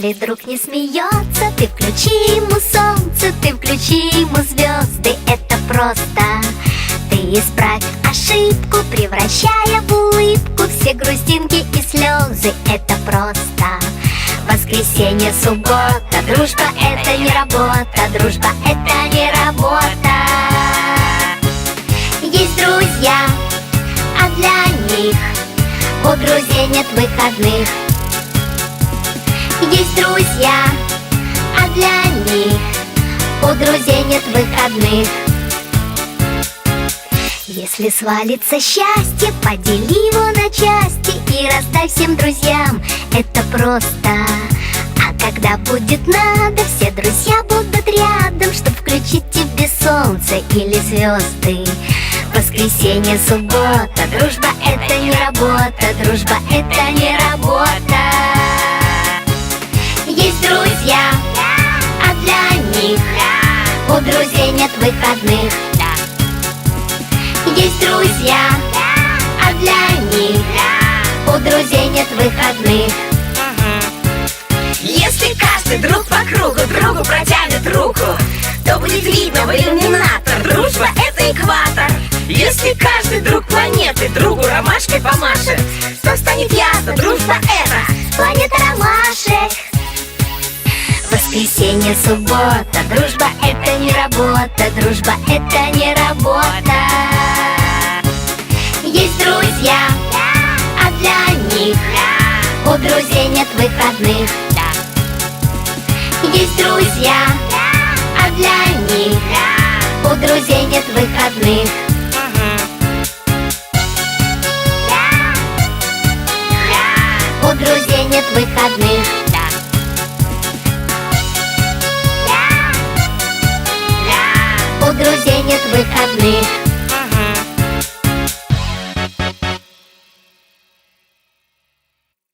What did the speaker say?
Если друг не смеется, ты включи ему солнце, ты включи ему звезды. Это просто. Ты исправь ошибку, превращая в улыбку все грустинки и слезы. Это просто. Воскресенье, суббота, дружба — это не работа, дружба — это не работа. Есть друзья, а для них у друзей нет выходных. Есть друзья, а для них у друзей нет выходных. Если свалится счастье, подели его на части и раздай всем друзьям. Это просто. А когда будет надо, все друзья будут рядом, чтоб включить тебе солнце или звезды. Воскресенье, суббота, дружба — это не работа, дружба — это не работа. Есть друзья, а для них у друзей нет выходных. Есть друзья, а для них у друзей нет выходных. Если каждый друг по кругу другу протянет руку, то будет видно в иллюминатор: дружба — это экватор. Если каждый друг планеты другу ромашкой помашет, то станет ясно: дружба — это планета ромашек. Воскресенье, суббота, дружба — это не работа, дружба — это не работа. Есть друзья, а для них у друзей нет выходных. Есть друзья, а для них у друзей нет выходных. У друзей нет выходных. У друзей нет выходных.